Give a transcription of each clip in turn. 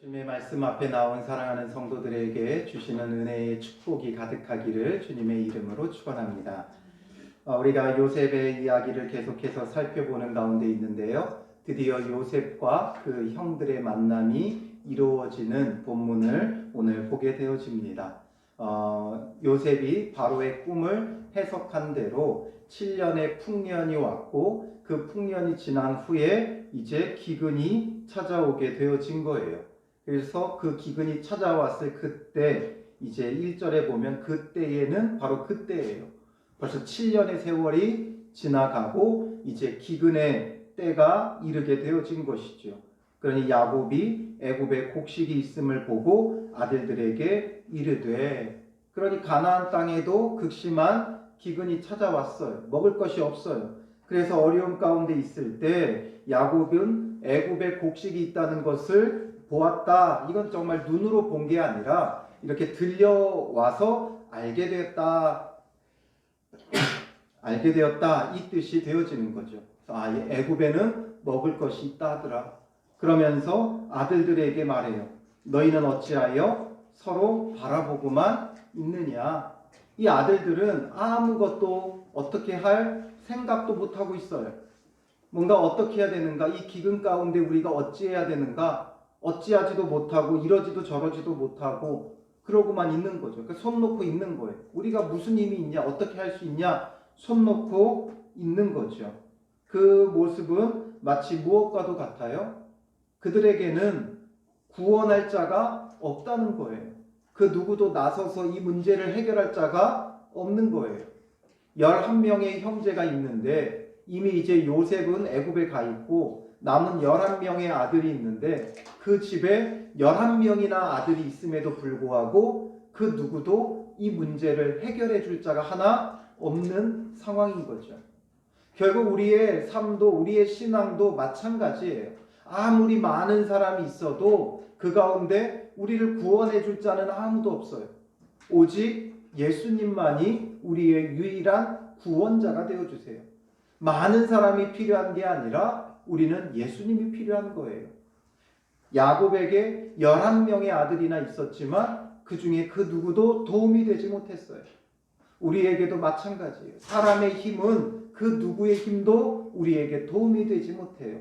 주님의 말씀 앞에 나온 사랑하는 성도들에게 주시는 은혜의 축복이 가득하기를 주님의 이름으로 축원합니다. 우리가 요셉의 이야기를 계속해서 살펴보는 가운데 있는데요. 드디어 요셉과 그 형들의 만남이 이루어지는 본문을 오늘 보게 되어집니다. 요셉이 바로의 꿈을 해석한 대로 7년의 풍년이 왔고 그 풍년이 지난 후에 이제 기근이 찾아오게 되어진 거예요. 그래서 그 기근이 찾아왔을 그때 이제 1절에 보면 그때에는 바로 그때예요. 벌써 7년의 세월이 지나가고 이제 기근의 때가 이르게 되어진 것이죠. 그러니 야곱이 애굽에 곡식이 있음을 보고 아들들에게 이르되, 그러니 가나안 땅에도 극심한 기근이 찾아왔어요. 먹을 것이 없어요. 그래서 어려움 가운데 있을 때 야곱은 애굽에 곡식이 있다는 것을 보았다. 이건 정말 눈으로 본 게 아니라 이렇게 들려와서 알게 되었다. 이 뜻이 되어지는 거죠. 애굽에는 먹을 것이 있다 하더라. 그러면서 아들들에게 말해요. 너희는 어찌하여 서로 바라보고만 있느냐. 이 아들들은 아무것도 어떻게 할 생각도 못하고 있어요. 뭔가 어떻게 해야 되는가, 이 기근 가운데 우리가 어찌해야 되는가, 어찌하지도 못하고 이러지도 저러지도 못하고 그러고만 있는 거죠. 그러니까 손 놓고 있는 거예요. 우리가 무슨 힘이 있냐, 어떻게 할 수 있냐, 손 놓고 있는 거죠. 그 모습은 마치 무엇과도 같아요. 그들에게는 구원할 자가 없다는 거예요. 그 누구도 나서서 이 문제를 해결할 자가 없는 거예요. 11명의 형제가 있는데 이미 이제 요셉은 애굽에 가 있고 남은 11명의 아들이 있는데 그 집에 11명이나 아들이 있음에도 불구하고 그 누구도 이 문제를 해결해 줄 자가 하나 없는 상황인 거죠. 결국 우리의 삶도 우리의 신앙도 마찬가지예요. 아무리 많은 사람이 있어도 그 가운데 우리를 구원해 줄 자는 아무도 없어요. 오직 예수님만이 우리의 유일한 구원자가 되어주세요. 많은 사람이 필요한 게 아니라 우리는 예수님이 필요한 거예요. 야곱에게 11명의 아들이나 있었지만 그 중에 그 누구도 도움이 되지 못했어요. 우리에게도 마찬가지예요. 사람의 힘은 그 누구의 힘도 우리에게 도움이 되지 못해요.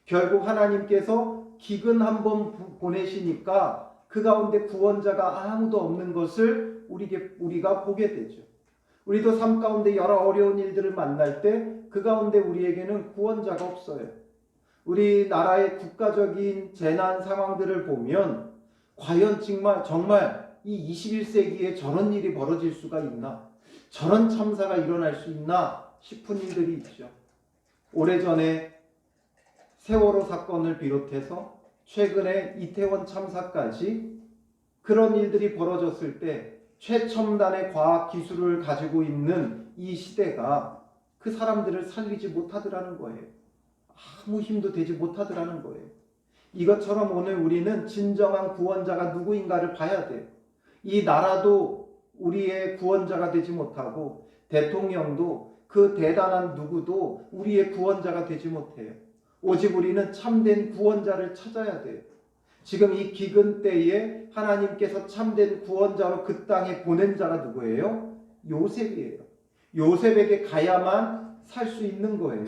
결국 하나님께서 기근 한번 보내시니까 그 가운데 구원자가 아무도 없는 것을 우리가 보게 되죠. 우리도 삶 가운데 여러 어려운 일들을 만날 때 그 가운데 우리에게는 구원자가 없어요. 우리나라의 국가적인 재난 상황들을 보면 과연 정말 이 21세기에 저런 일이 벌어질 수가 있나? 저런 참사가 일어날 수 있나 싶은 일들이 있죠. 오래전에 세월호 사건을 비롯해서 최근에 이태원 참사까지 그런 일들이 벌어졌을 때 최첨단의 과학 기술을 가지고 있는 이 시대가 그 사람들을 살리지 못하더라는 거예요. 아무 힘도 되지 못하더라는 거예요. 이것처럼 오늘 우리는 진정한 구원자가 누구인가를 봐야 돼요. 이 나라도 우리의 구원자가 되지 못하고 대통령도 그 대단한 누구도 우리의 구원자가 되지 못해요. 오직 우리는 참된 구원자를 찾아야 돼요. 지금 이 기근 때에 하나님께서 참된 구원자로 그 땅에 보낸 자가 누구예요? 요셉이에요. 요셉에게 가야만 살 수 있는 거예요.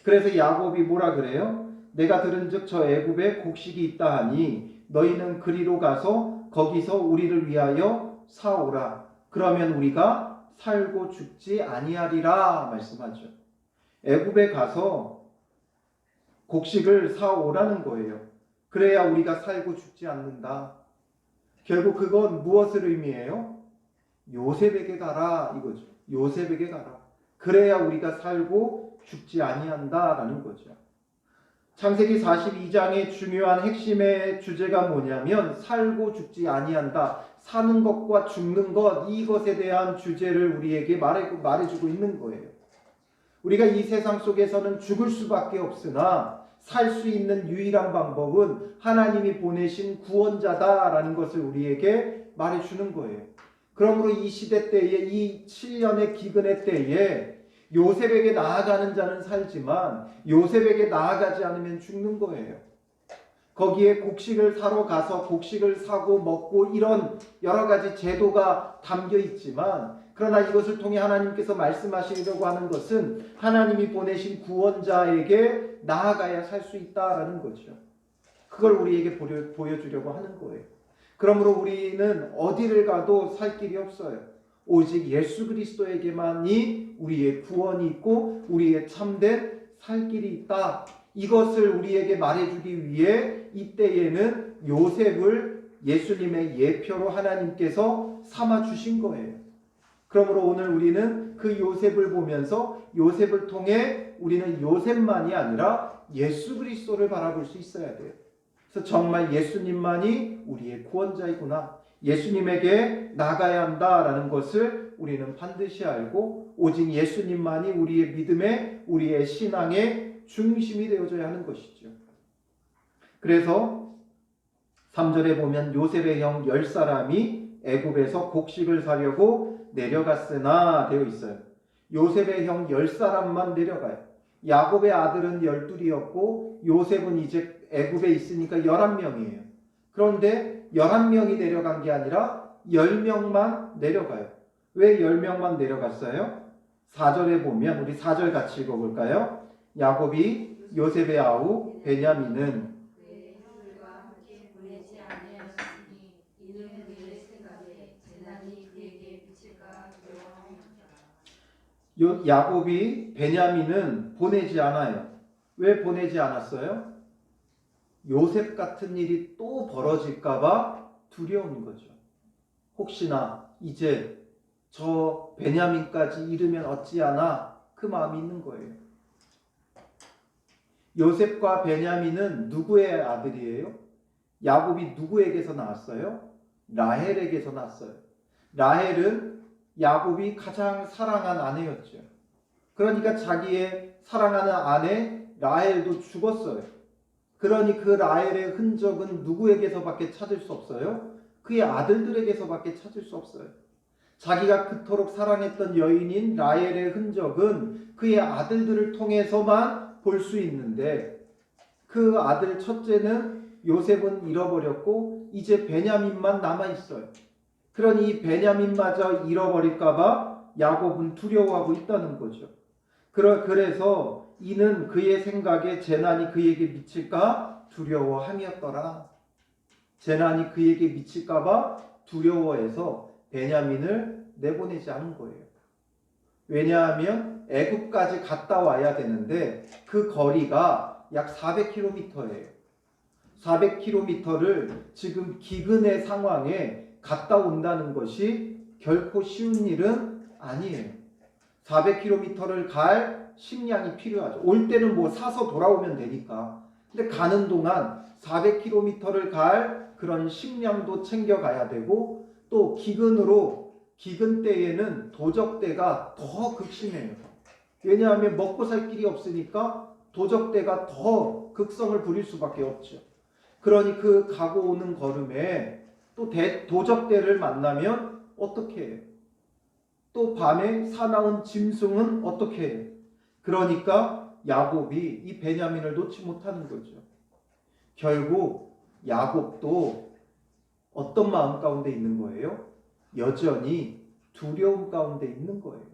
그래서 야곱이 뭐라 그래요? 내가 들은즉 저 애굽에 곡식이 있다 하니 너희는 그리로 가서 거기서 우리를 위하여 사오라. 그러면 우리가 살고 죽지 아니하리라 말씀하죠. 애굽에 가서 곡식을 사오라는 거예요. 그래야 우리가 살고 죽지 않는다. 결국 그건 무엇을 의미해요? 요셉에게 가라 이거죠. 요셉에게 가라. 그래야 우리가 살고 죽지 아니한다라는 거죠. 창세기 42장의 중요한 핵심의 주제가 뭐냐면 살고 죽지 아니한다. 사는 것과 죽는 것, 이것에 대한 주제를 우리에게 말해주고 있는 거예요. 우리가 이 세상 속에서는 죽을 수밖에 없으나 살 수 있는 유일한 방법은 하나님이 보내신 구원자다라는 것을 우리에게 말해주는 거예요. 그러므로 이 시대 때에 이 7년의 기근의 때에 요셉에게 나아가는 자는 살지만 요셉에게 나아가지 않으면 죽는 거예요. 거기에 곡식을 사러 가서 곡식을 사고 먹고 이런 여러 가지 제도가 담겨 있지만, 그러나 이것을 통해 하나님께서 말씀하시려고 하는 것은 하나님이 보내신 구원자에게 나아가야 살 수 있다라는 거죠. 그걸 우리에게 보여주려고 하는 거예요. 그러므로 우리는 어디를 가도 살 길이 없어요. 오직 예수 그리스도에게만이 우리의 구원이 있고 우리의 참된 살 길이 있다. 이것을 우리에게 말해주기 위해 이때에는 요셉을 예수님의 예표로 하나님께서 삼아 주신 거예요. 그러므로 오늘 우리는 그 요셉을 보면서 요셉을 통해 우리는 요셉만이 아니라 예수 그리스도를 바라볼 수 있어야 돼요. 그래서 정말 예수님만이 우리의 구원자이구나, 예수님에게 나가야 한다라는 것을 우리는 반드시 알고 오직 예수님만이 우리의 믿음의, 우리의 신앙의 중심이 되어져야 하는 것이죠. 그래서 3절에 보면 요셉의 형 10사람이 애굽에서 곡식을 사려고 내려갔으나 되어 있어요. 요셉의 형 10사람만 내려가요. 야곱의 아들은 12이었고 요셉은 이제 애굽에 있으니까 11명이에요. 그런데 11명이 내려간 게 아니라 10명만 내려가요. 왜 10명만 내려갔어요? 4절에 보면, 우리 4절 같이 읽어볼까요? 야곱이 요셉의 아우 베냐민은 야곱이 베냐민은 보내지 않아요. 왜 보내지 않았어요? 요셉 같은 일이 또 벌어질까봐 두려운 거죠. 혹시나 이제 저 베냐민까지 잃으면 어찌하나 그 마음이 있는 거예요. 요셉과 베냐민은 누구의 아들이에요? 야곱이 누구에게서 낳았어요? 라헬에게서 낳았어요. 라헬은 야곱이 가장 사랑한 아내였죠. 그러니까 자기의 사랑하는 아내 라헬도 죽었어요. 그러니 그 라헬의 흔적은 누구에게서밖에 찾을 수 없어요? 그의 아들들에게서밖에 찾을 수 없어요. 자기가 그토록 사랑했던 여인인 라헬의 흔적은 그의 아들들을 통해서만 볼 수 있는데, 그 아들 첫째는 요셉은 잃어버렸고 이제 베냐민만 남아있어요. 그러니 이 베냐민마저 잃어버릴까봐 야곱은 두려워하고 있다는 거죠. 그래서 이는 그의 생각에 재난이 그에게 미칠까 두려워함이었더라. 재난이 그에게 미칠까봐 두려워해서 베냐민을 내보내지 않은 거예요. 왜냐하면 애굽까지 갔다 와야 되는데 그 거리가 약 400km예요. 400km를 지금 기근의 상황에 갔다 온다는 것이 결코 쉬운 일은 아니에요. 400km를 갈 식량이 필요하죠. 올 때는 뭐 사서 돌아오면 되니까. 근데 가는 동안 400km를 갈 그런 식량도 챙겨가야 되고, 또 기근 때에는 도적대가 더 극심해요. 왜냐하면 먹고 살 길이 없으니까 도적대가 더 극성을 부릴 수밖에 없죠. 그러니 그 가고 오는 걸음에 또 도적대를 만나면 어떻게 해요? 또 밤에 사나운 짐승은 어떻게 해요? 그러니까 야곱이 이 베냐민을 놓지 못하는 거죠. 결국 야곱도 어떤 마음 가운데 있는 거예요? 여전히 두려움 가운데 있는 거예요.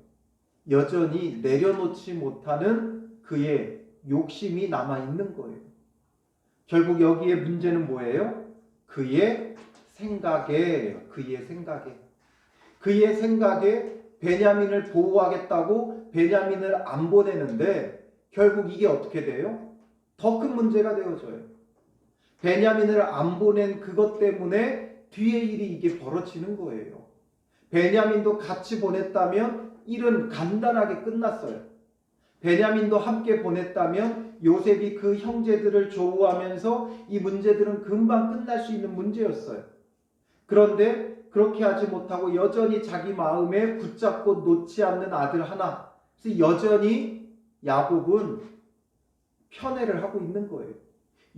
여전히 내려놓지 못하는 그의 욕심이 남아있는 거예요. 결국 여기에 문제는 뭐예요? 그의 생각에 베냐민을 보호하겠다고 베냐민을 안 보내는데 결국 이게 어떻게 돼요? 더 큰 문제가 되어져요. 베냐민을 안 보낸 그것 때문에 뒤에 일이 이게 벌어지는 거예요. 베냐민도 같이 보냈다면 일은 간단하게 끝났어요. 베냐민도 함께 보냈다면 요셉이 그 형제들을 조우하면서 이 문제들은 금방 끝날 수 있는 문제였어요. 그런데 그렇게 하지 못하고 여전히 자기 마음에 붙잡고 놓지 않는 아들 하나. 그래서 여전히 야곱은 편애를 하고 있는 거예요.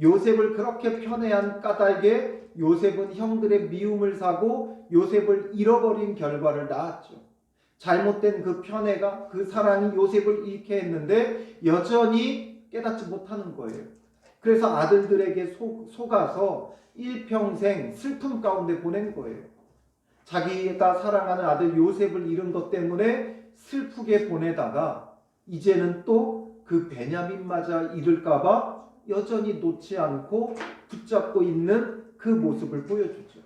요셉을 그렇게 편애한 까닭에 요셉은 형들의 미움을 사고 요셉을 잃어버린 결과를 낳았죠. 잘못된 그 편애가, 그 사랑이 요셉을 잃게 했는데 여전히 깨닫지 못하는 거예요. 그래서 아들들에게 속아서 일평생 슬픔 가운데 보낸 거예요. 자기가 사랑하는 아들 요셉을 잃은 것 때문에 슬프게 보내다가 이제는 또 그 베냐민마저 잃을까봐 여전히 놓지 않고 붙잡고 있는 그 모습을 보여주죠.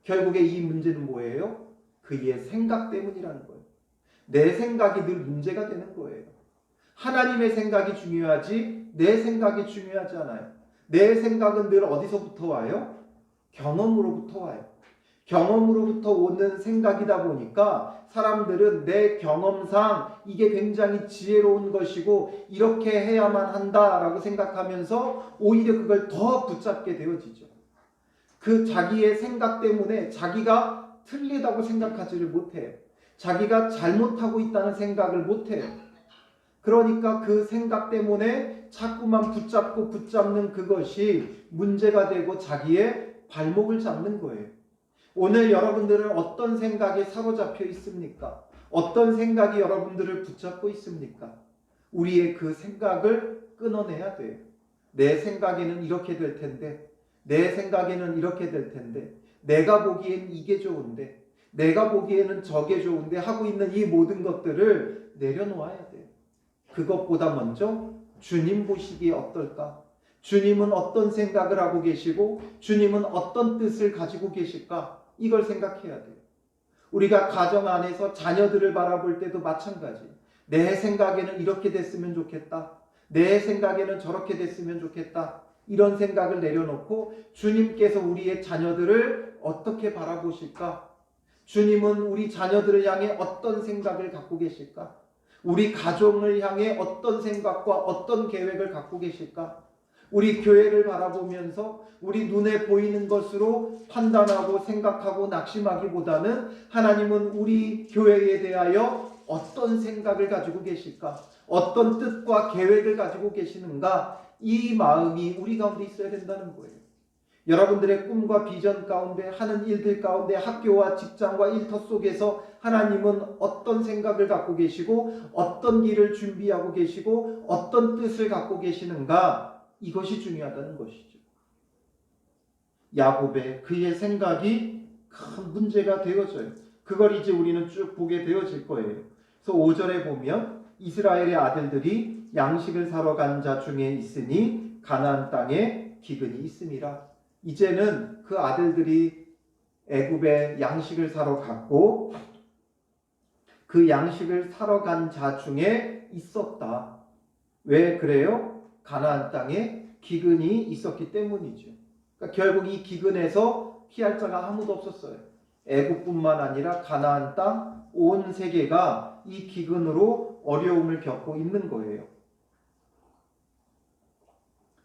결국에 이 문제는 뭐예요? 그의 생각 때문이라는 거예요. 내 생각이 늘 문제가 되는 거예요. 하나님의 생각이 중요하지 내 생각이 중요하지 않아요. 내 생각은 늘 어디서부터 와요? 경험으로부터 와요. 경험으로부터 오는 생각이다 보니까 사람들은 내 경험상 이게 굉장히 지혜로운 것이고 이렇게 해야만 한다라고 생각하면서 오히려 그걸 더 붙잡게 되어지죠. 그 자기의 생각 때문에 자기가 틀리다고 생각하지를 못해요. 자기가 잘못하고 있다는 생각을 못해요. 그러니까 그 생각 때문에 자꾸만 붙잡는 그것이 문제가 되고 자기의 발목을 잡는 거예요. 오늘 여러분들은 어떤 생각에 사로잡혀 있습니까? 어떤 생각이 여러분들을 붙잡고 있습니까? 우리의 그 생각을 끊어내야 돼요. 내 생각에는 이렇게 될 텐데, 내 생각에는 이렇게 될 텐데, 내가 보기엔 이게 좋은데, 내가 보기에는 저게 좋은데 하고 있는 이 모든 것들을 내려놓아야 돼요. 그것보다 먼저 주님 보시기에 어떨까? 주님은 어떤 생각을 하고 계시고 주님은 어떤 뜻을 가지고 계실까? 이걸 생각해야 돼요. 우리가 가정 안에서 자녀들을 바라볼 때도 마찬가지. 내 생각에는 이렇게 됐으면 좋겠다. 내 생각에는 저렇게 됐으면 좋겠다. 이런 생각을 내려놓고 주님께서 우리의 자녀들을 어떻게 바라보실까? 주님은 우리 자녀들을 향해 어떤 생각을 갖고 계실까? 우리 가족을 향해 어떤 생각과 어떤 계획을 갖고 계실까? 우리 교회를 바라보면서 우리 눈에 보이는 것으로 판단하고 생각하고 낙심하기보다는 하나님은 우리 교회에 대하여 어떤 생각을 가지고 계실까? 어떤 뜻과 계획을 가지고 계시는가? 이 마음이 우리 가운데 있어야 된다는 거예요. 여러분들의 꿈과 비전 가운데 하는 일들 가운데 학교와 직장과 일터 속에서 하나님은 어떤 생각을 갖고 계시고 어떤 길을 준비하고 계시고 어떤 뜻을 갖고 계시는가? 이것이 중요하다는 것이죠. 야곱의 그의 생각이 큰 문제가 되어져요. 그걸 이제 우리는 쭉 보게 되어질 거예요. 그래서 5절에 보면 이스라엘의 아들들이 양식을 사러 간 자 중에 있으니 가나안 땅에 기근이 있음이라. 이제는 그 아들들이 애굽에 양식을 사러 갔고 그 양식을 사러 간 자 중에 있었다. 왜 그래요? 가나안 땅에 기근이 있었기 때문이죠. 그러니까 결국 이 기근에서 피할 자가 아무도 없었어요. 애굽뿐만 아니라 가나안 땅 온 세계가 이 기근으로 어려움을 겪고 있는 거예요.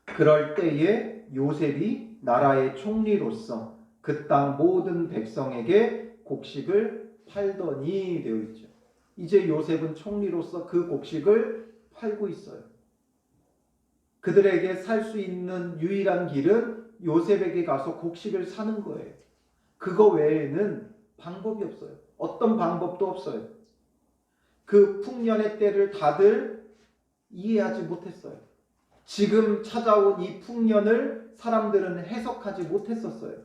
그럴 때에 요셉이 나라의 총리로서 그 땅 모든 백성에게 곡식을 팔더니 되어 있죠. 이제 요셉은 총리로서 그 곡식을 팔고 있어요. 그들에게 살 수 있는 유일한 길은 요셉에게 가서 곡식을 사는 거예요. 그거 외에는 방법이 없어요. 어떤 방법도 없어요. 그 풍년의 때를 다들 이해하지 못했어요. 지금 찾아온 이 풍년을 사람들은 해석하지 못했었어요.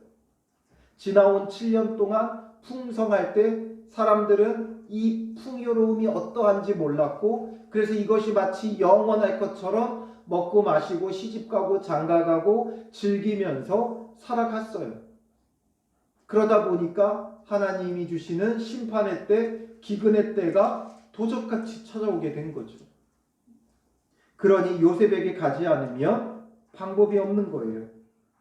지나온 7년 동안 풍성할 때 사람들은 이 풍요로움이 어떠한지 몰랐고 그래서 이것이 마치 영원할 것처럼 먹고 마시고 시집가고 장가가고 즐기면서 살아갔어요. 그러다 보니까 하나님이 주시는 심판의 때, 기근의 때가 도적같이 찾아오게 된 거죠. 그러니 요셉에게 가지 않으면 방법이 없는 거예요.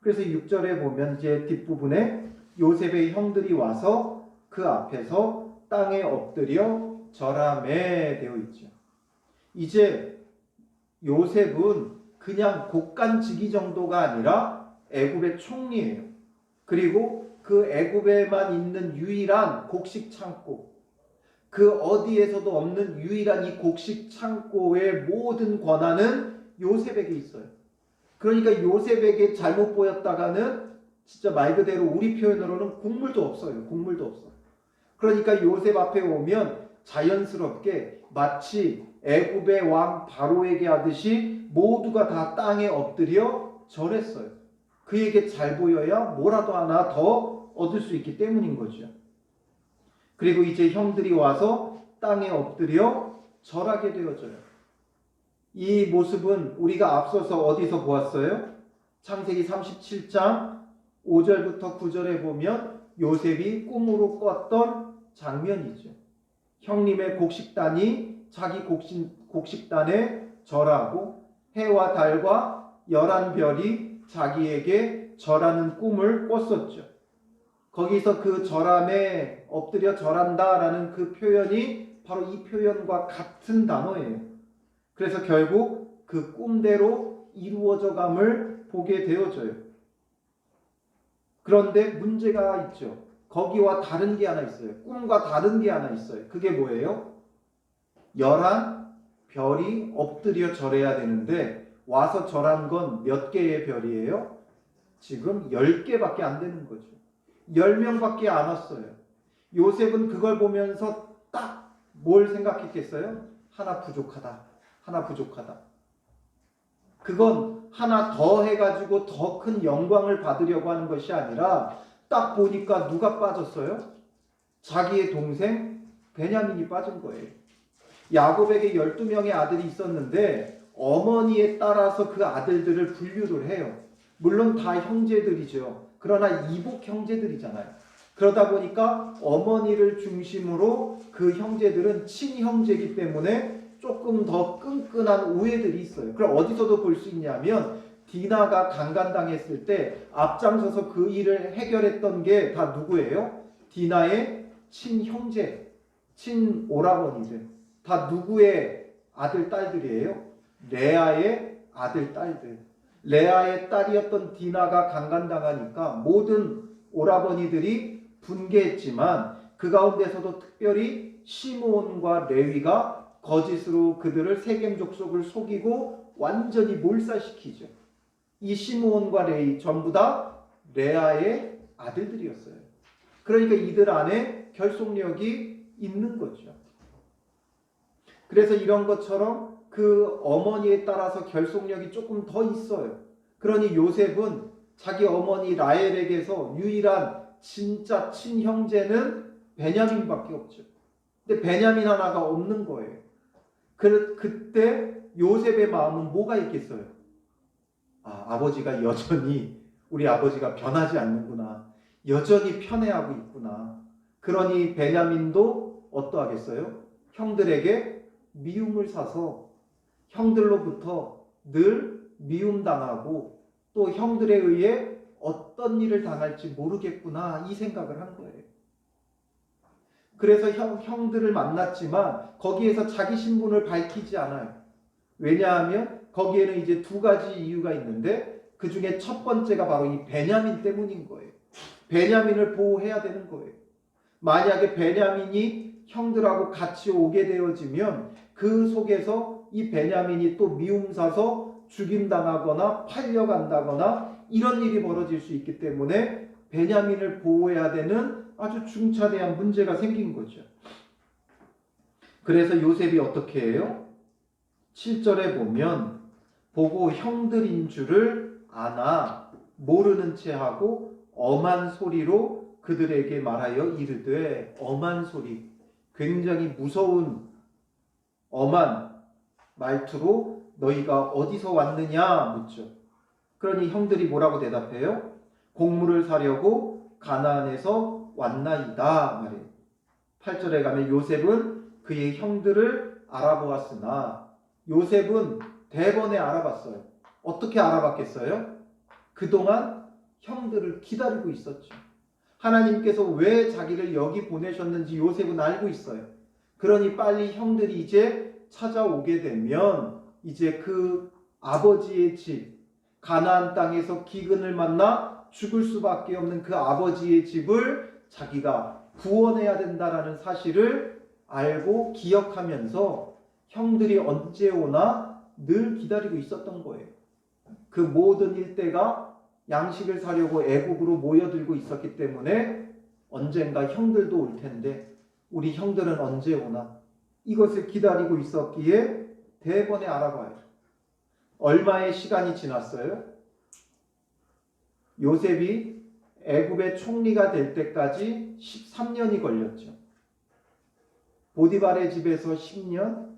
그래서 6절에 보면 이제 뒷부분에 요셉의 형들이 와서 그 앞에서 땅에 엎드려 절하매 되어 있죠. 이제 요셉은 그냥 곡간지기 정도가 아니라 애굽의 총리예요. 그리고 그 애굽에만 있는 유일한 곡식 창고, 그 어디에서도 없는 유일한 이 곡식 창고의 모든 권한은 요셉에게 있어요. 그러니까 요셉에게 잘못 보였다가는 진짜 말 그대로 우리 표현으로는 국물도 없어요. 국물도 없어. 그러니까 요셉 앞에 오면 자연스럽게 마치 애굽의 왕 바로에게 하듯이 모두가 다 땅에 엎드려 절했어요. 그에게 잘 보여야 뭐라도 하나 더 얻을 수 있기 때문인 거죠. 그리고 이제 형들이 와서 땅에 엎드려 절하게 되어져요. 이 모습은 우리가 앞서서 어디서 보았어요? 창세기 37장 5절부터 9절에 보면 요셉이 꿈으로 꿨던 장면이죠. 형님의 곡식단이 자기 곡식단에 절하고 해와 달과 11별이 자기에게 절하는 꿈을 꿨었죠. 거기서 그 절함에 엎드려 절한다라는 그 표현이 바로 이 표현과 같은 단어예요. 그래서 결국 그 꿈대로 이루어져감을 보게 되어져요. 그런데 문제가 있죠. 거기와 다른 게 하나 있어요. 꿈과 다른 게 하나 있어요. 그게 뭐예요? 11별이 엎드려 절해야 되는데 와서 절한 건 몇 개의 별이에요? 지금 10개밖에 안 되는 거죠. 10명밖에 안 왔어요. 요셉은 그걸 보면서 딱 뭘 생각했겠어요? 하나 부족하다. 하나 부족하다. 그건 하나 더 해가지고 더 큰 영광을 받으려고 하는 것이 아니라 딱 보니까 누가 빠졌어요? 자기의 동생 베냐민이 빠진 거예요. 야곱에게 12명의 아들이 있었는데 어머니에 따라서 그 아들들을 분류를 해요. 물론 다 형제들이죠. 그러나 이복 형제들이잖아요. 그러다 보니까 어머니를 중심으로 그 형제들은 친형제이기 때문에 조금 더 끈끈한 우애들이 있어요. 그럼 어디서도 볼 수 있냐면 디나가 강간당했을 때 앞장서서 그 일을 해결했던 게 다 누구예요? 디나의 친형제, 친오라버니들. 다 누구의 아들, 딸들이에요? 레아의 아들, 딸들. 레아의 딸이었던 디나가 강간당하니까 모든 오라버니들이 분개했지만 그 가운데서도 특별히 시므온과 레위가 거짓으로 그들을 세겜 족속을 속이고 완전히 몰살시키죠. 이 시므온과 레위 전부 다 레아의 아들들이었어요. 그러니까 이들 안에 결속력이 있는 거죠. 그래서 이런 것처럼 그 어머니에 따라서 결속력이 조금 더 있어요. 그러니 요셉은 자기 어머니 라헬에게서 유일한 진짜 친형제는 베냐민밖에 없죠. 근데 베냐민 하나가 없는 거예요. 그때 요셉의 마음은 뭐가 있겠어요? 아버지가 여전히 우리 아버지가 변하지 않는구나. 여전히 편애하고 있구나. 그러니 베냐민도 어떠하겠어요? 형들에게 미움을 사서 형들로부터 늘 미움당하고 또 형들에 의해 어떤 일을 당할지 모르겠구나 이 생각을 한 거예요. 그래서 형들을 만났지만 거기에서 자기 신분을 밝히지 않아요. 왜냐하면 거기에는 이제 두 가지 이유가 있는데 그 중에 첫 번째가 바로 이 베냐민 때문인 거예요. 베냐민을 보호해야 되는 거예요. 만약에 베냐민이 형들하고 같이 오게 되어지면 그 속에서 이 베냐민이 또 미움 사서 죽임당하거나 팔려간다거나 이런 일이 벌어질 수 있기 때문에 베냐민을 보호해야 되는 아주 중차대한 문제가 생긴 거죠. 그래서 요셉이 어떻게 해요? 7절에 보면 보고 형들인 줄을 아나 모르는 채 하고 엄한 소리로 그들에게 말하여 이르되 엄한 소리 굉장히 무서운 엄한 말투로 너희가 어디서 왔느냐 묻죠. 그러니 형들이 뭐라고 대답해요? 곡물을 사려고 가나안에서 왔나이다 말이에요. 8절에 가면 요셉은 그의 형들을 알아보았으나 요셉은 대번에 알아봤어요. 어떻게 알아봤겠어요? 그동안 형들을 기다리고 있었죠. 하나님께서 왜 자기를 여기 보내셨는지 요셉은 알고 있어요. 그러니 빨리 형들이 이제 찾아오게 되면 이제 그 아버지의 집 가나안 땅에서 기근을 만나 죽을 수밖에 없는 그 아버지의 집을 자기가 구원해야 된다라는 사실을 알고 기억하면서 형들이 언제 오나 늘 기다리고 있었던 거예요. 그 모든 일대가 양식을 사려고 애국으로 모여들고 있었기 때문에 언젠가 형들도 올 텐데 우리 형들은 언제 오나 이것을 기다리고 있었기에 대번에 알아봐요. 얼마의 시간이 지났어요? 요셉이 애굽의 총리가 될 때까지 13년이 걸렸죠. 보디발의 집에서 10년,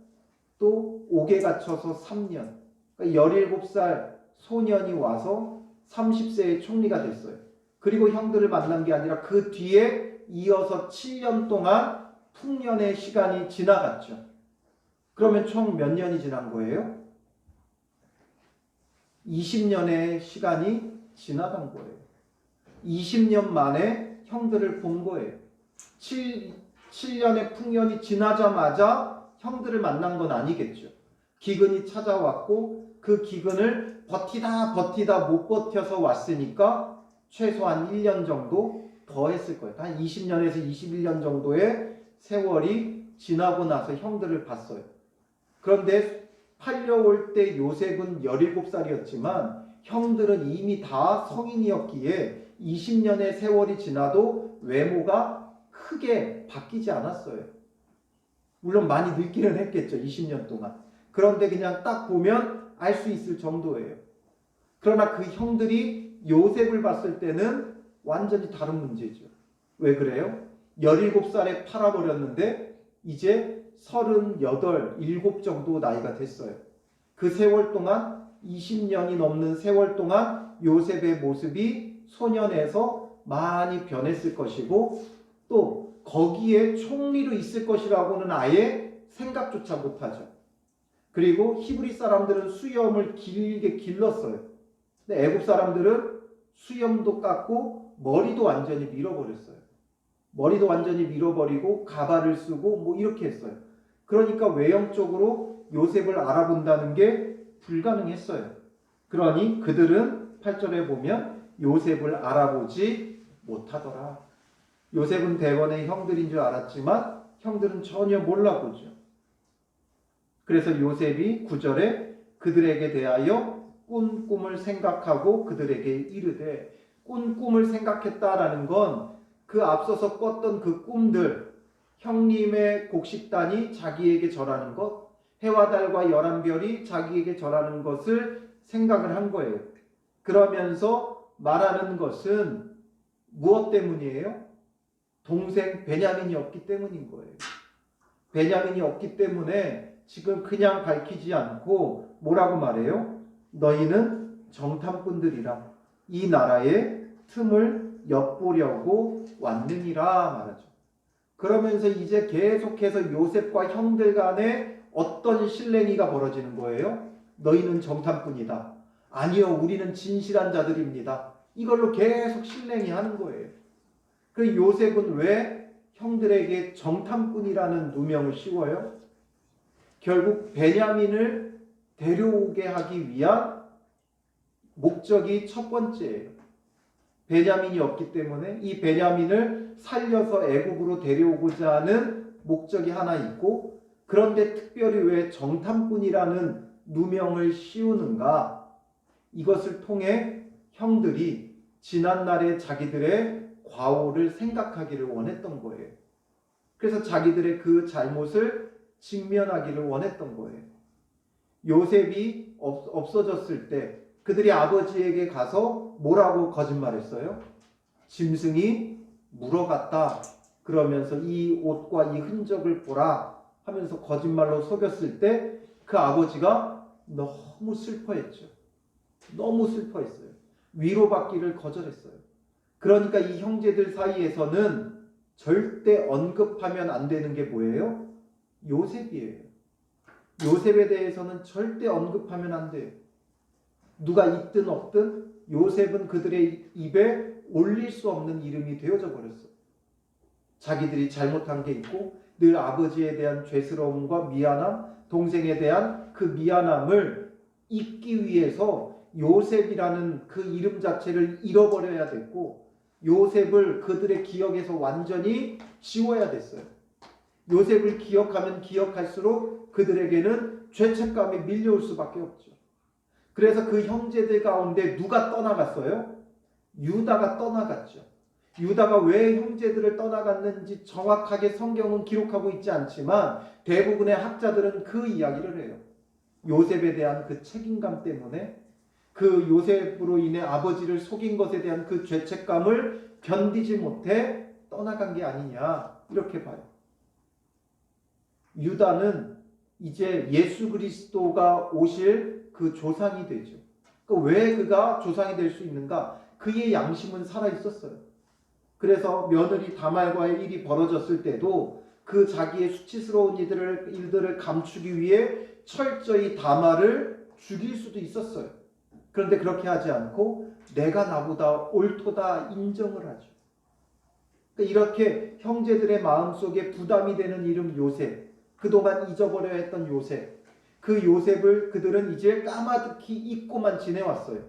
또 옥에 갇혀서 3년. 그러니까 17살 소년이 와서 30세의 총리가 됐어요. 그리고 형들을 만난 게 아니라 그 뒤에 이어서 7년 동안 풍년의 시간이 지나갔죠. 그러면 총 몇 년이 지난 거예요? 20년의 시간이 지나간 거예요. 20년 만에 형들을 본 거예요. 7년의 풍년이 지나자마자 형들을 만난 건 아니겠죠. 기근이 찾아왔고 그 기근을 버티다 못 버텨서 왔으니까 최소한 1년 정도 더 했을 거예요. 한 20년에서 21년 정도의 세월이 지나고 나서 형들을 봤어요. 그런데 팔려올 때 요셉은 17살이었지만 형들은 이미 다 성인이었기에 20년의 세월이 지나도 외모가 크게 바뀌지 않았어요. 물론 많이 늙기는 했겠죠. 20년 동안. 그런데 그냥 딱 보면 알 수 있을 정도예요. 그러나 그 형들이 요셉을 봤을 때는 완전히 다른 문제죠. 왜 그래요? 17살에 팔아버렸는데 이제 38, 7 정도 나이가 됐어요. 그 세월 동안 20년이 넘는 세월 동안 요셉의 모습이 소년에서 많이 변했을 것이고 또 거기에 총리로 있을 것이라고는 아예 생각조차 못하죠. 그리고 히브리 사람들은 수염을 길게 길렀어요. 근데 애굽 사람들은 수염도 깎고 머리도 완전히 밀어버렸어요. 머리도 완전히 밀어버리고 가발을 쓰고 뭐 이렇게 했어요. 그러니까 외형적으로 요셉을 알아본다는 게 불가능했어요. 그러니 그들은 8절에 보면 요셉을 알아보지 못하더라. 요셉은 대번에 형들인 줄 알았지만 형들은 전혀 몰라보죠. 그래서 요셉이 9절에 그들에게 대하여 꾼 꿈을 생각하고 그들에게 이르되, 꾼 꿈을 생각했다라는 건 그 앞서서 꿨던 그 꿈들, 형님의 곡식단이 자기에게 절하는 것, 해와 달과 11별이 자기에게 절하는 것을 생각을 한 거예요. 그러면서 말하는 것은 무엇 때문이에요? 동생 베냐민이 없기 때문인 거예요. 베냐민이 없기 때문에 지금 그냥 밝히지 않고 뭐라고 말해요? 너희는 정탐꾼들이라 이 나라의 틈을 엿보려고 왔느니라 말하죠. 그러면서 이제 계속해서 요셉과 형들 간에 어떤 실랭이가 벌어지는 거예요? 너희는 정탐꾼이다. 아니요, 우리는 진실한 자들입니다. 이걸로 계속 실랭이 하는 거예요. 그 요셉은 왜 형들에게 정탐꾼이라는 누명을 씌워요? 결국 베냐민을 데려오게 하기 위한 목적이 첫 번째예요. 베냐민이 없기 때문에 이 베냐민을 살려서 애국으로 데려오고자 하는 목적이 하나 있고, 그런데 특별히 왜 정탐꾼이라는 누명을 씌우는가? 이것을 통해 형들이 지난날의 자기들의 과오를 생각하기를 원했던 거예요. 그래서 자기들의 그 잘못을 직면하기를 원했던 거예요. 요셉이 없어졌을 때 그들이 아버지에게 가서 뭐라고 거짓말했어요? 짐승이 물어갔다. 그러면서 이 옷과 이 흔적을 보라 하면서 거짓말로 속였을 때 그 아버지가 너무 슬퍼했죠. 너무 슬퍼했어요. 위로받기를 거절했어요. 그러니까 이 형제들 사이에서는 절대 언급하면 안 되는 게 뭐예요? 요셉이에요. 요셉에 대해서는 절대 언급하면 안 돼요. 누가 있든 없든 요셉은 그들의 입에 올릴 수 없는 이름이 되어져 버렸어요. 자기들이 잘못한 게 있고 늘 아버지에 대한 죄스러움과 미안함, 동생에 대한 그 미안함을 잊기 위해서 요셉이라는 그 이름 자체를 잃어버려야 됐고, 요셉을 그들의 기억에서 완전히 지워야 됐어요. 요셉을 기억하면 기억할수록 그들에게는 죄책감이 밀려올 수밖에 없죠. 그래서 그 형제들 가운데 누가 떠나갔어요? 유다가 떠나갔죠. 유다가 왜 형제들을 떠나갔는지 정확하게 성경은 기록하고 있지 않지만 대부분의 학자들은 그 이야기를 해요. 요셉에 대한 그 책임감 때문에, 그 요셉으로 인해 아버지를 속인 것에 대한 그 죄책감을 견디지 못해 떠나간 게 아니냐, 이렇게 봐요. 유다는 이제 예수 그리스도가 오실 그 조상이 되죠. 왜 그가 조상이 될 수 있는가? 그의 양심은 살아 있었어요. 그래서 며느리 다말과의 일이 벌어졌을 때도 그 자기의 수치스러운 일들을 감추기 위해 철저히 다말을 죽일 수도 있었어요. 그런데 그렇게 하지 않고 내가 나보다 옳도다 인정을 하죠. 이렇게 형제들의 마음속에 부담이 되는 이름 요셉, 그동안 잊어버려야 했던 요셉, 그 요셉을 그들은 이제 까마득히 잊고만 지내왔어요.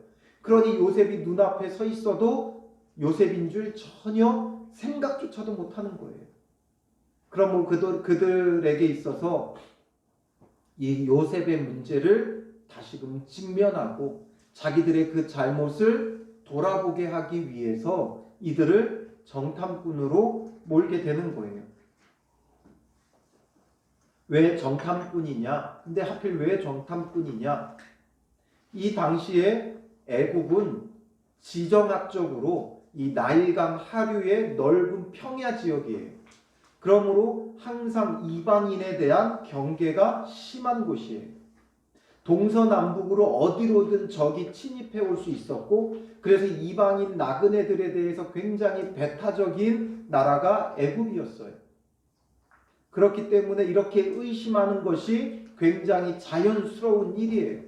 그러니 요셉이 눈앞에 서 있어도 요셉인 줄 전혀 생각조차도 못하는 거예요. 그러면 그들에게 있어서 이 요셉의 문제를 다시금 직면하고 자기들의 그 잘못을 돌아보게 하기 위해서 이들을 정탐꾼으로 몰게 되는 거예요. 왜 정탐꾼이냐? 근데 하필 왜 정탐꾼이냐? 이 당시에 애국은 지정학적으로 이 나일강 하류의 넓은 평야 지역이에요. 그러므로 항상 이방인에 대한 경계가 심한 곳이에요. 동서남북으로 어디로든 적이 침입해 올 수 있었고, 그래서 이방인 나그네들에 대해서 굉장히 배타적인 나라가 애굽이었어요. 그렇기 때문에 이렇게 의심하는 것이 굉장히 자연스러운 일이에요.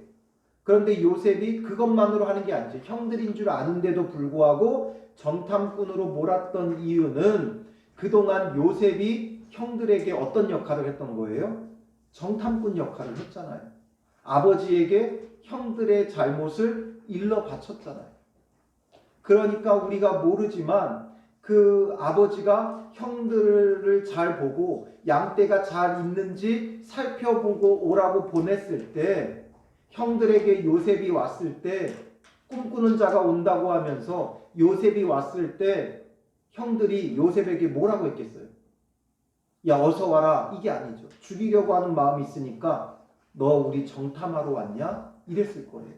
그런데 요셉이 그것만으로 하는 게 아니죠. 형들인 줄 아는데도 불구하고 정탐꾼으로 몰았던 이유는 그동안 요셉이 형들에게 어떤 역할을 했던 거예요? 정탐꾼 역할을 했잖아요. 아버지에게 형들의 잘못을 일러 바쳤잖아요. 그러니까 우리가 모르지만 그 아버지가 형들을 잘 보고 양떼가 잘 있는지 살펴보고 오라고 보냈을 때, 형들에게 요셉이 왔을 때, 꿈꾸는 자가 온다고 하면서 요셉이 왔을 때 형들이 요셉에게 뭐라고 했겠어요? 야, 어서 와라, 이게 아니죠. 죽이려고 하는 마음이 있으니까 너 우리 정탐하러 왔냐? 이랬을 거예요.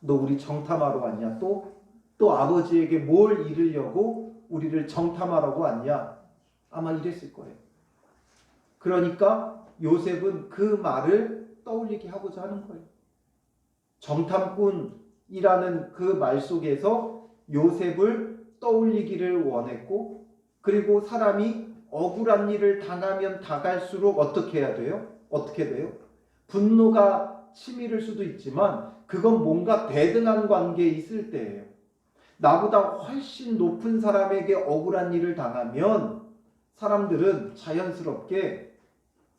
너 우리 정탐하러 왔냐? 또 아버지에게 뭘 이르려고 우리를 정탐하라고 왔냐? 아마 이랬을 거예요. 그러니까 요셉은 그 말을 떠올리게 하고자 하는 거예요. 정탐꾼이라는 그 말 속에서 요셉을 떠올리기를 원했고, 그리고 사람이 억울한 일을 당하면 당할수록 어떻게 해야 돼요? 어떻게 돼요? 분노가 치밀을 수도 있지만 그건 뭔가 대등한 관계에 있을 때예요. 나보다 훨씬 높은 사람에게 억울한 일을 당하면 사람들은 자연스럽게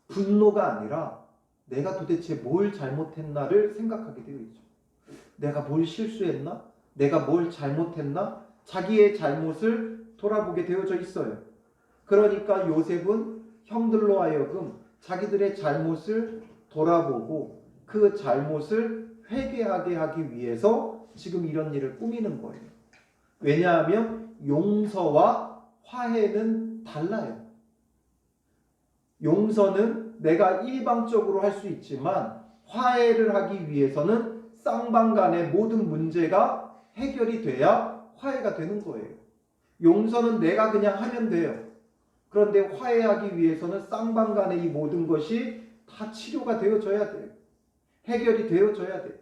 분노가 아니라 내가 도대체 뭘 잘못했나를 생각하게 되어 있죠. 내가 뭘 실수했나? 내가 뭘 잘못했나? 자기의 잘못을 돌아보게 되어져 있어요. 그러니까 요셉은 형들로 하여금 자기들의 잘못을 돌아보고 그 잘못을 회개하게 하기 위해서 지금 이런 일을 꾸미는 거예요. 왜냐하면 용서와 화해는 달라요. 용서는 내가 일방적으로 할 수 있지만 화해를 하기 위해서는 쌍방 간의 모든 문제가 해결이 돼야 화해가 되는 거예요. 용서는 내가 그냥 하면 돼요. 그런데 화해하기 위해서는 쌍방 간의 이 모든 것이 다 치료가 되어져야 돼요. 해결이 되어져야 돼요.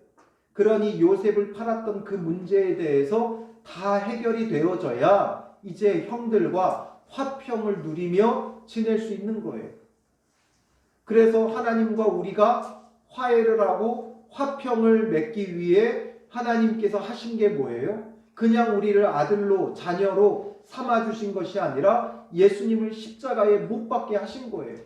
그러니 요셉을 팔았던 그 문제에 대해서 다 해결이 되어져야 이제 형들과 화평을 누리며 지낼 수 있는 거예요. 그래서 하나님과 우리가 화해를 하고 화평을 맺기 위해 하나님께서 하신 게 뭐예요? 그냥 우리를 아들로 자녀로 삼아주신 것이 아니라 예수님을 십자가에 못 박게 하신 거예요.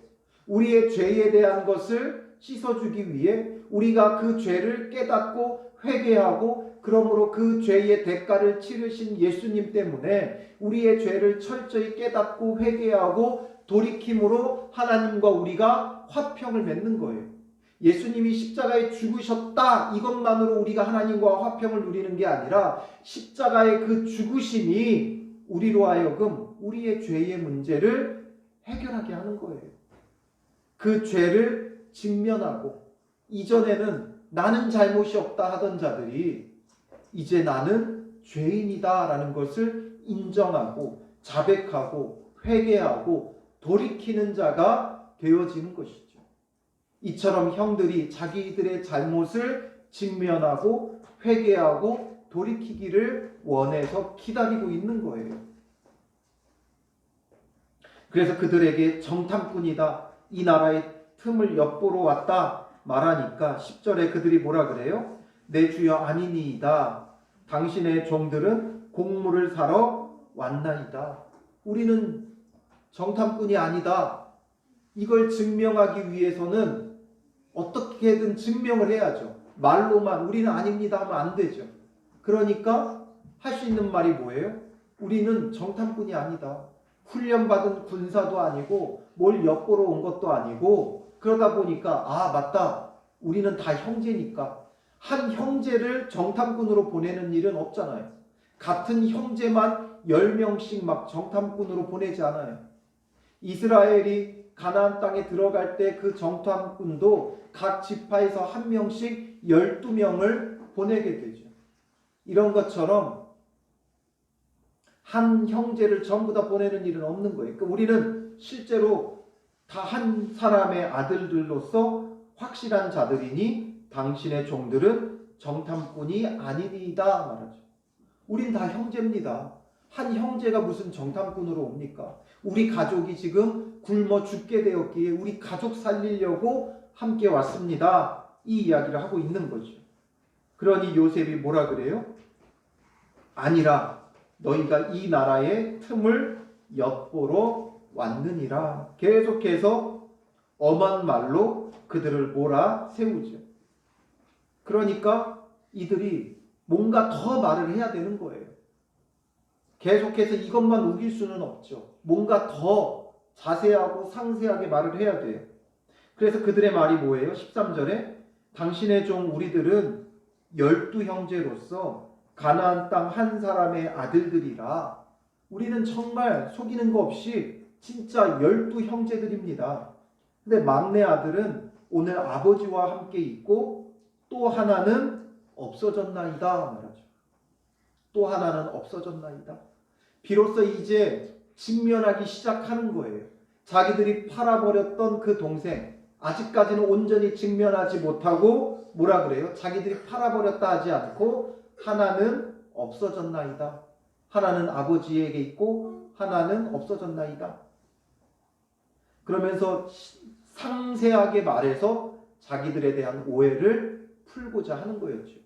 우리의 죄에 대한 것을 씻어주기 위해 우리가 그 죄를 깨닫고 회개하고 그러므로 그 죄의 대가를 치르신 예수님 때문에 우리의 죄를 철저히 깨닫고 회개하고 돌이킴으로 하나님과 우리가 화평을 맺는 거예요. 예수님이 십자가에 죽으셨다, 이것만으로 우리가 하나님과 화평을 누리는 게 아니라 십자가의 그 죽으심이 우리로 하여금 우리의 죄의 문제를 해결하게 하는 거예요. 그 죄를 직면하고, 이전에는 나는 잘못이 없다 하던 자들이 이제 나는 죄인이다 라는 것을 인정하고 자백하고 회개하고 돌이키는 자가 되어지는 것이죠. 이처럼 형들이 자기들의 잘못을 직면하고 회개하고 돌이키기를 원해서 기다리고 있는 거예요. 그래서 그들에게 정탐꾼이다, 이 나라의 틈을 엿보러 왔다 말하니까 10절에 그들이 뭐라 그래요? 내 주여 아니니이다. 당신의 종들은 곡물을 사러 왔나이다. 우리는 정탐꾼이 아니다. 이걸 증명하기 위해서는 어떻게든 증명을 해야죠. 말로만 우리는 아닙니다 하면 안 되죠. 그러니까 할 수 있는 말이 뭐예요? 우리는 정탐꾼이 아니다. 훈련받은 군사도 아니고 뭘 엿보러 온 것도 아니고, 그러다 보니까 맞다, 우리는 다 형제니까. 한 형제를 정탐꾼으로 보내는 일은 없잖아요. 같은 형제만 10명씩 막 정탐꾼으로 보내지 않아요. 이스라엘이 가나안 땅에 들어갈 때 그 정탐꾼도 각 지파에서 한 명씩 12명을 보내게 되죠. 이런 것처럼 한 형제를 전부 다 보내는 일은 없는 거예요. 그러니까 우리는 실제로 다 한 사람의 아들들로서 확실한 자들이니 당신의 종들은 정탐꾼이 아니니이다 말하죠. 우린 다 형제입니다. 한 형제가 무슨 정탐꾼으로 옵니까? 우리 가족이 지금 굶어 죽게 되었기에 우리 가족 살리려고 함께 왔습니다. 이 이야기를 하고 있는 거죠. 그러니 요셉이 뭐라 그래요? 아니라 너희가 이 나라의 틈을 엿보러 왔느니라. 계속해서 엄한 말로 그들을 몰아세우죠. 그러니까 이들이 뭔가 더 말을 해야 되는 거예요. 계속해서 이것만 우길 수는 없죠. 뭔가 더 자세하고 상세하게 말을 해야 돼요. 그래서 그들의 말이 뭐예요? 13절에 당신의 종 우리들은 12형제로서 가나안 땅 한 사람의 아들들이라. 우리는 정말 속이는 거 없이 진짜 12형제들입니다. 근데 막내 아들은 오늘 아버지와 함께 있고 또 하나는 없어졌나이다 말하죠. 또 하나는 없어졌나이다. 비로소 이제 직면하기 시작하는 거예요. 자기들이 팔아버렸던 그 동생, 아직까지는 온전히 직면하지 못하고 뭐라 그래요? 자기들이 팔아버렸다 하지 않고 하나는 없어졌나이다. 하나는 아버지에게 있고 하나는 없어졌나이다. 그러면서 상세하게 말해서 자기들에 대한 오해를 풀고자 하는 거였죠.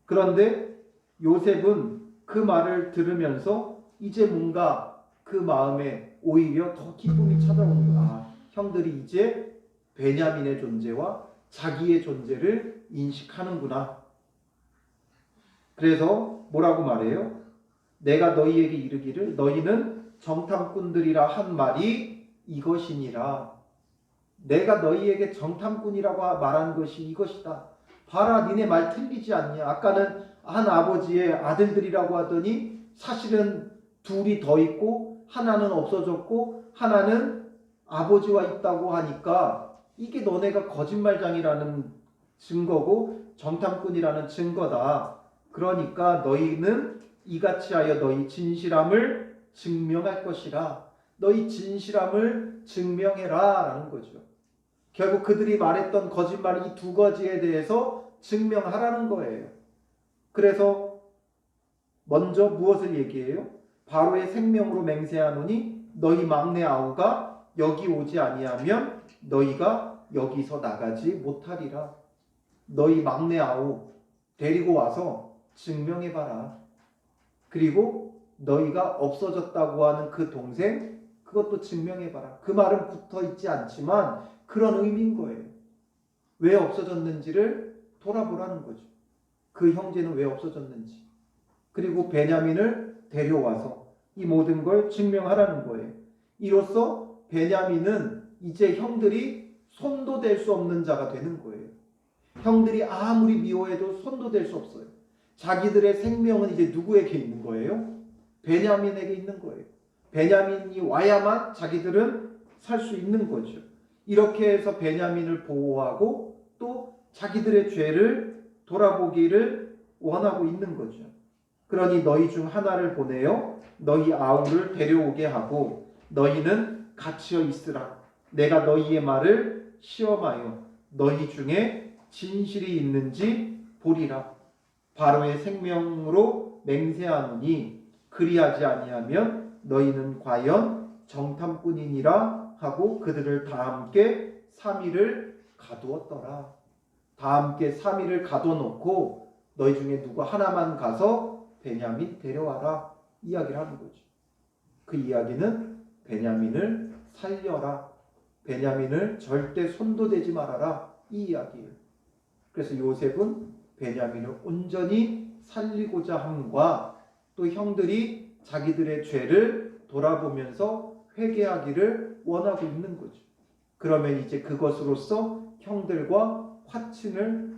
그런데 요셉은 그 말을 들으면서 이제 뭔가 그 마음에 오히려 더 기쁨이 찾아오는 거야. 형들이 이제 베냐민의 존재와 자기의 존재를 인식하는구나. 그래서 뭐라고 말해요? 내가 너희에게 이르기를 너희는 정탐꾼들이라 한 말이 이것이니라. 내가 너희에게 정탐꾼이라고 말한 것이 이것이다. 봐라, 니네 말 틀리지 않냐. 아까는 한 아버지의 아들들이라고 하더니 사실은 둘이 더 있고 하나는 없어졌고 하나는 아버지와 있다고 하니까 이게 너네가 거짓말장이라는 증거고 정탐꾼이라는 증거다. 그러니까 너희는 이같이 하여 너희 진실함을 증명할 것이라. 너희 진실함을 증명해라 라는 거죠. 결국 그들이 말했던 거짓말 이 두 가지에 대해서 증명하라는 거예요. 그래서 먼저 무엇을 얘기해요? 바로의 생명으로 맹세하노니 너희 막내 아우가 여기 오지 아니하면 너희가 여기서 나가지 못하리라. 너희 막내 아우 데리고 와서 증명해봐라. 그리고 너희가 없어졌다고 하는 그 동생 그것도 증명해봐라. 그 말은 붙어있지 않지만 그런 의미인 거예요. 왜 없어졌는지를 돌아보라는 거죠. 그 형제는 왜 없어졌는지. 그리고 베냐민을 데려와서 이 모든 걸 증명하라는 거예요. 이로써 베냐민은 이제 형들이 손도 댈 수 없는 자가 되는 거예요. 형들이 아무리 미워해도 손도 댈 수 없어요. 자기들의 생명은 이제 누구에게 있는 거예요? 베냐민에게 있는 거예요. 베냐민이 와야만 자기들은 살 수 있는 거죠. 이렇게 해서 베냐민을 보호하고 또 자기들의 죄를 돌아보기를 원하고 있는 거죠. 그러니 너희 중 하나를 보내어 너희 아우를 데려오게 하고 너희는 갇혀 있으라. 내가 너희의 말을 시험하여 너희 중에 진실이 있는지 보리라. 바로의 생명으로 맹세하노니 그리하지 아니하면 너희는 과연 정탐꾼이니라 하고 그들을 다 함께 3일을 가두었더라. 다 함께 3일을 가둬놓고 너희 중에 누구 하나만 가서 베냐민 데려와라 이야기를 하는 거죠. 그 이야기는 베냐민을 살려라. 베냐민을 절대 손도 대지 말아라 이 이야기예요. 그래서 요셉은 베냐민을 온전히 살리고자 함과 또 형들이 자기들의 죄를 돌아보면서 회개하기를 원하고 있는 거죠. 그러면 이제 그것으로써 형들과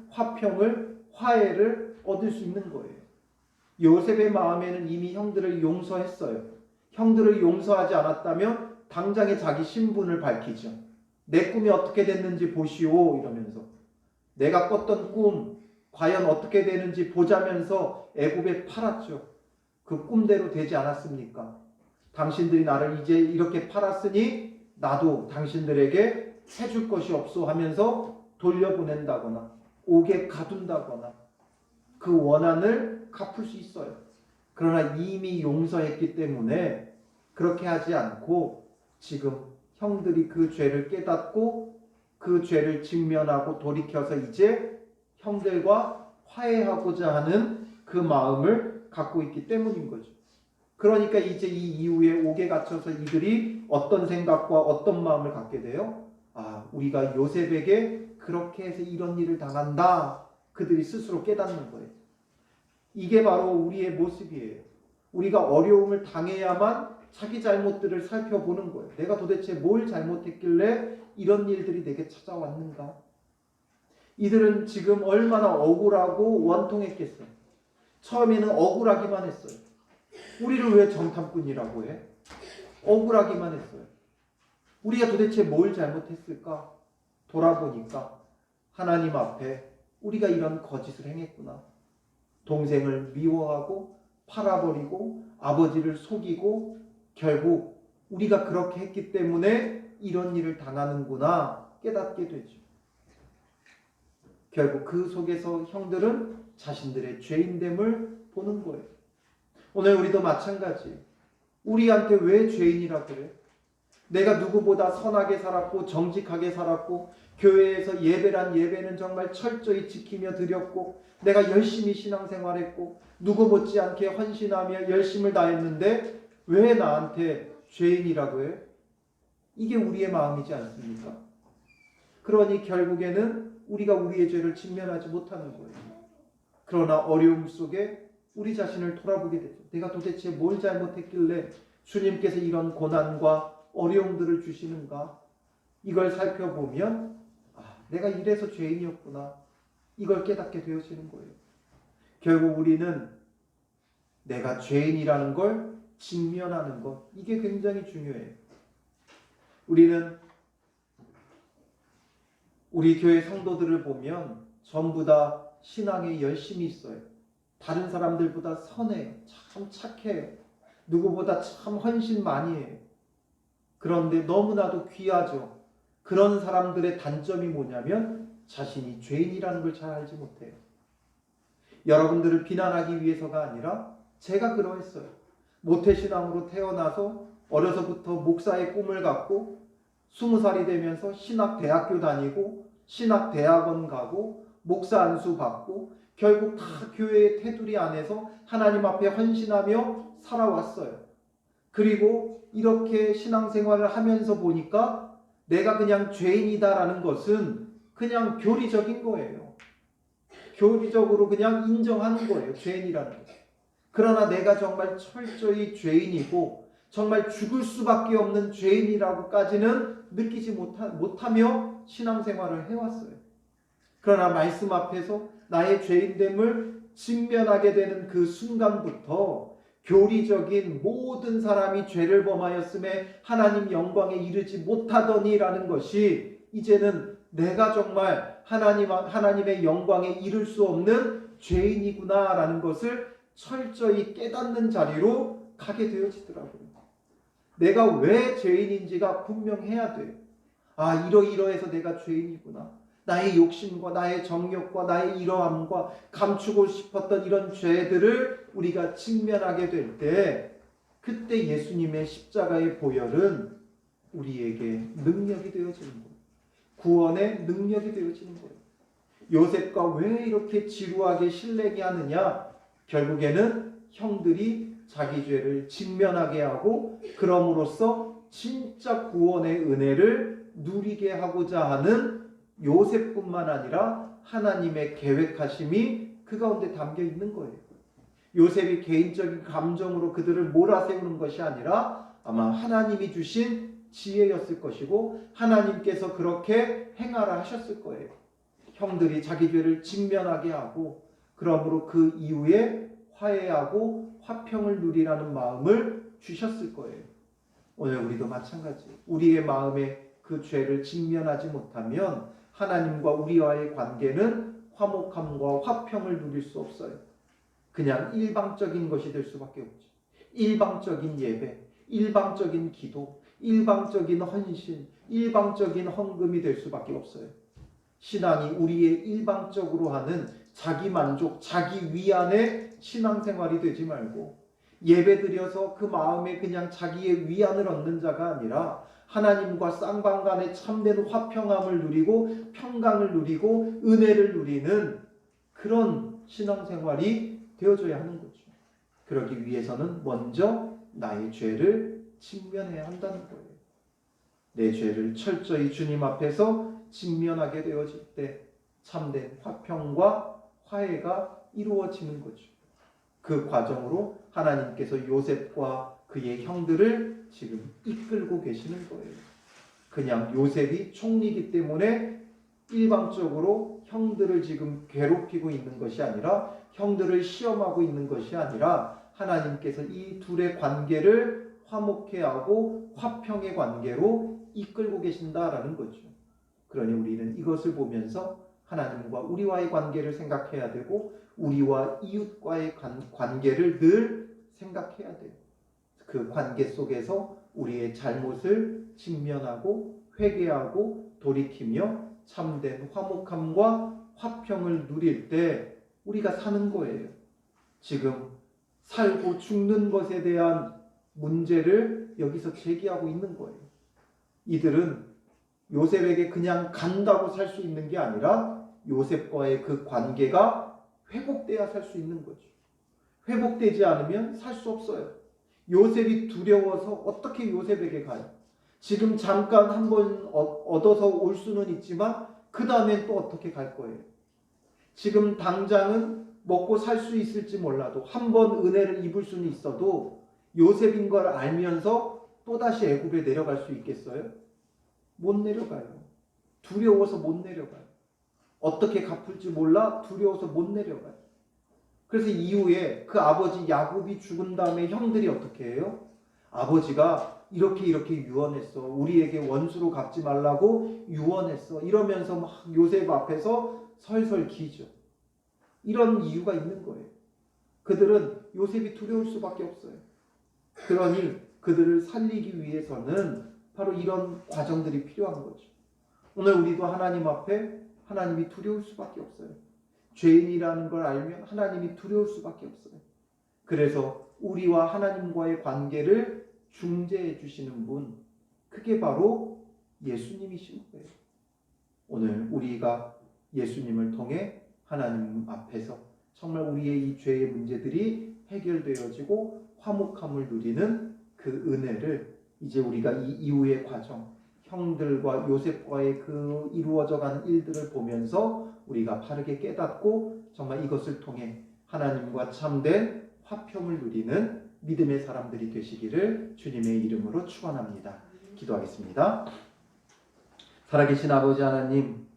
화평을, 화해를 얻을 수 있는 거예요. 요셉의 마음에는 이미 형들을 용서했어요. 형들을 용서하지 않았다면 당장에 자기 신분을 밝히죠. 내 꿈이 어떻게 됐는지 보시오 이러면서 내가 꿨던 꿈 과연 어떻게 되는지 보자면서 애굽에 팔았죠. 그 꿈대로 되지 않았습니까? 당신들이 나를 이제 이렇게 팔았으니 나도 당신들에게 해줄 것이 없소 하면서 돌려보낸다거나 옥에 가둔다거나 그 원한을 갚을 수 있어요. 그러나 이미 용서했기 때문에 그렇게 하지 않고 지금 형들이 그 죄를 깨닫고 그 죄를 직면하고 돌이켜서 이제 형들과 화해하고자 하는 그 마음을 갖고 있기 때문인 거죠. 그러니까 이제 이 이후에 옥에 갇혀서 이들이 어떤 생각과 어떤 마음을 갖게 돼요? 우리가 요셉에게 그렇게 해서 이런 일을 당한다. 그들이 스스로 깨닫는 거예요. 이게 바로 우리의 모습이에요. 우리가 어려움을 당해야만 자기 잘못들을 살펴보는 거예요. 내가 도대체 뭘 잘못했길래 이런 일들이 내게 찾아왔는가? 이들은 지금 얼마나 억울하고 원통했겠어요. 처음에는 억울하기만 했어요. 우리를 왜 정탐꾼이라고 해? 억울하기만 했어요. 우리가 도대체 뭘 잘못했을까? 돌아보니까 하나님 앞에 우리가 이런 거짓을 행했구나. 동생을 미워하고 팔아버리고 아버지를 속이고 결국 우리가 그렇게 했기 때문에 이런 일을 당하는구나 깨닫게 되죠. 결국 그 속에서 형들은 자신들의 죄인됨을 보는 거예요. 오늘 우리도 마찬가지예요. 우리한테 왜 죄인이라고 그래? 내가 누구보다 선하게 살았고 정직하게 살았고 교회에서 예배란 예배는 정말 철저히 지키며 드렸고 내가 열심히 신앙생활했고 누구 못지않게 헌신하며 열심을 다했는데 왜 나한테 죄인이라고 해? 이게 우리의 마음이지 않습니까? 그러니 결국에는 우리가 우리의 죄를 직면하지 못하는 거예요. 그러나 어려움 속에 우리 자신을 돌아보게 되죠. 내가 도대체 뭘 잘못했길래 주님께서 이런 고난과 어려움들을 주시는가? 이걸 살펴보면 내가 이래서 죄인이었구나. 이걸 깨닫게 되어지는 거예요. 결국 우리는 내가 죄인이라는 걸 직면하는 것, 이게 굉장히 중요해요. 우리는 우리 교회 성도들을 보면 전부 다 신앙에 열심히 있어요. 다른 사람들보다 선해요. 참 착해요. 누구보다 참 헌신 많이 해요. 그런데 너무나도 귀하죠. 그런 사람들의 단점이 뭐냐면 자신이 죄인이라는 걸 잘 알지 못해요. 여러분들을 비난하기 위해서가 아니라 제가 그러했어요. 모태신앙으로 태어나서 어려서부터 목사의 꿈을 갖고 20살이 되면서 신학대학교 다니고 신학대학원 가고 목사 안수 받고 결국 다 교회의 테두리 안에서 하나님 앞에 헌신하며 살아왔어요. 그리고 이렇게 신앙생활을 하면서 보니까 내가 그냥 죄인이다라는 것은 그냥 교리적인 거예요. 교리적으로 그냥 인정하는 거예요. 죄인이라는 것. 그러나 내가 정말 철저히 죄인이고 정말 죽을 수밖에 없는 죄인이라고까지는 느끼지 못하며 신앙생활을 해왔어요. 그러나 말씀 앞에서 나의 죄인됨을 직면하게 되는 그 순간부터 교리적인 모든 사람이 죄를 범하였음에 하나님 영광에 이르지 못하더니라는 것이 이제는 내가 정말 하나님의 영광에 이를 수 없는 죄인이구나라는 것을 철저히 깨닫는 자리로 가게 되어지더라고요. 내가 왜 죄인인지가 분명해야 돼요. 아, 이러이러해서 내가 죄인이구나. 나의 욕심과 나의 정욕과 나의 이러함과 감추고 싶었던 이런 죄들을 우리가 직면하게 될 때, 그때 예수님의 십자가의 보혈은 우리에게 능력이 되어지는 거예요. 구원의 능력이 되어지는 거예요. 요셉과 왜 이렇게 지루하게 실내게 하느냐? 결국에는 형들이 자기 죄를 직면하게 하고 그럼으로써 진짜 구원의 은혜를 누리게 하고자 하는 요셉뿐만 아니라 하나님의 계획하심이 그 가운데 담겨 있는 거예요. 요셉이 개인적인 감정으로 그들을 몰아세우는 것이 아니라 아마 하나님이 주신 지혜였을 것이고 하나님께서 그렇게 행하라 하셨을 거예요. 형들이 자기 죄를 직면하게 하고 그러므로 그 이후에 화해하고 화평을 누리라는 마음을 주셨을 거예요. 오늘 우리도 마찬가지예요. 우리의 마음에 그 죄를 직면하지 못하면 하나님과 우리와의 관계는 화목함과 화평을 누릴 수 없어요. 그냥 일방적인 것이 될 수밖에 없죠. 일방적인 예배, 일방적인 기도, 일방적인 헌신, 일방적인 헌금이 될 수밖에 없어요. 신앙이 우리의 일방적으로 하는 자기 만족, 자기 위안의 신앙생활이 되지 말고 예배드려서 그 마음에 그냥 자기의 위안을 얻는 자가 아니라 하나님과 쌍방간의 참된 화평함을 누리고 평강을 누리고 은혜를 누리는 그런 신앙생활이 되어줘야 하는 거죠. 그러기 위해서는 먼저 나의 죄를 직면해야 한다는 거예요. 내 죄를 철저히 주님 앞에서 직면하게 되어질 때 참된 화평과 화해가 이루어지는 거죠. 그 과정으로 하나님께서 요셉과 그의 형들을 지금 이끌고 계시는 거예요. 그냥 요셉이 총리이기 때문에 일방적으로 형들을 지금 괴롭히고 있는 것이 아니라 형들을 시험하고 있는 것이 아니라 하나님께서 이 둘의 관계를 화목해 하고 화평의 관계로 이끌고 계신다라는 거죠. 그러니 우리는 이것을 보면서 하나님과 우리와의 관계를 생각해야 되고 우리와 이웃과의 관계를 늘 생각해야 돼요. 그 관계 속에서 우리의 잘못을 직면하고 회개하고 돌이키며 참된 화목함과 화평을 누릴 때 우리가 사는 거예요. 지금 살고 죽는 것에 대한 문제를 여기서 제기하고 있는 거예요. 이들은 요셉에게 그냥 간다고 살 수 있는 게 아니라 요셉과의 그 관계가 회복돼야 살 수 있는 거죠. 회복되지 않으면 살 수 없어요. 요셉이 두려워서 어떻게 요셉에게 가요? 지금 잠깐 한번 얻어서 올 수는 있지만 그 다음엔 또 어떻게 갈 거예요? 지금 당장은 먹고 살 수 있을지 몰라도 한번 은혜를 입을 수는 있어도 요셉인 걸 알면서 또다시 애굽에 내려갈 수 있겠어요? 못 내려가요. 두려워서 못 내려가요. 어떻게 갚을지 몰라 두려워서 못 내려가요. 그래서 이후에 그 아버지 야곱이 죽은 다음에 형들이 어떻게 해요? 아버지가 이렇게 유언했어. 우리에게 원수로 갚지 말라고 유언했어. 이러면서 막 요셉 앞에서 설설 기죠. 이런 이유가 있는 거예요. 그들은 요셉이 두려울 수밖에 없어요. 그러니 그들을 살리기 위해서는 바로 이런 과정들이 필요한 거죠. 오늘 우리도 하나님 앞에 하나님이 두려울 수밖에 없어요. 죄인이라는 걸 알면 하나님이 두려울 수밖에 없어요. 그래서 우리와 하나님과의 관계를 중재해 주시는 분, 그게 바로 예수님이신 거예요. 오늘 우리가 예수님을 통해 하나님 앞에서 정말 우리의 이 죄의 문제들이 해결되어지고 화목함을 누리는 그 은혜를 이제 우리가 이 이후의 과정, 형들과 요셉과의 그 이루어져가는 일들을 보면서 우리가 바르게 깨닫고 정말 이것을 통해 하나님과 참된 화평을 누리는 믿음의 사람들이 되시기를 주님의 이름으로 축원합니다. 기도하겠습니다. 살아계신 아버지 하나님,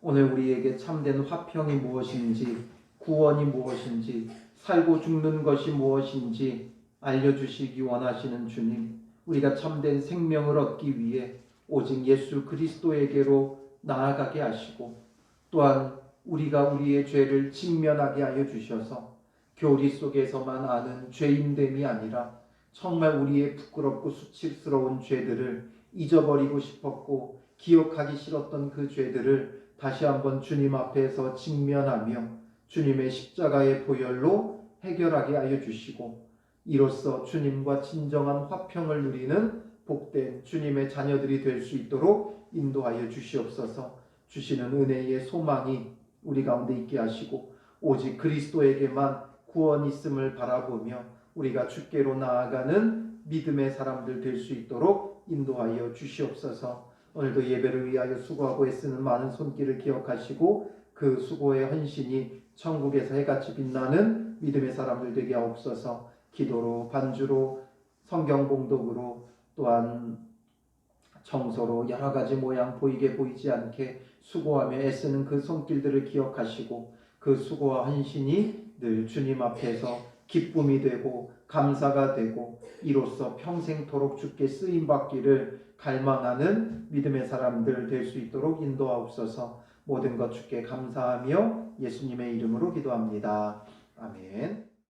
오늘 우리에게 참된 화평이 무엇인지, 구원이 무엇인지, 살고 죽는 것이 무엇인지 알려주시기 원하시는 주님, 우리가 참된 생명을 얻기 위해 오직 예수 그리스도에게로 나아가게 하시고 또한 우리가 우리의 죄를 직면하게 하여 주셔서 교리 속에서만 아는 죄인됨이 아니라 정말 우리의 부끄럽고 수치스러운 죄들을 잊어버리고 싶었고 기억하기 싫었던 그 죄들을 다시 한번 주님 앞에서 직면하며 주님의 십자가의 보혈로 해결하게 하여 주시고 이로써 주님과 진정한 화평을 누리는 복된 주님의 자녀들이 될 수 있도록 인도하여 주시옵소서. 주시는 은혜의 소망이 우리 가운데 있게 하시고 오직 그리스도에게만 구원 있음을 바라보며 우리가 주께로 나아가는 믿음의 사람들 될 수 있도록 인도하여 주시옵소서. 오늘도 예배를 위하여 수고하고 애쓰는 많은 손길을 기억하시고 그 수고의 헌신이 천국에서 해같이 빛나는 믿음의 사람들 되게 하옵소서. 기도로 반주로 성경 봉독으로 또한 청소로 여러 가지 모양 보이게 보이지 않게 수고하며 애쓰는 그 손길들을 기억하시고 그 수고와 헌신이 늘 주님 앞에서 기쁨이 되고 감사가 되고 이로써 평생토록 주께 쓰임받기를 갈망하는 믿음의 사람들 될 수 있도록 인도하옵소서. 모든 것 주께 감사하며 예수님의 이름으로 기도합니다. 아멘.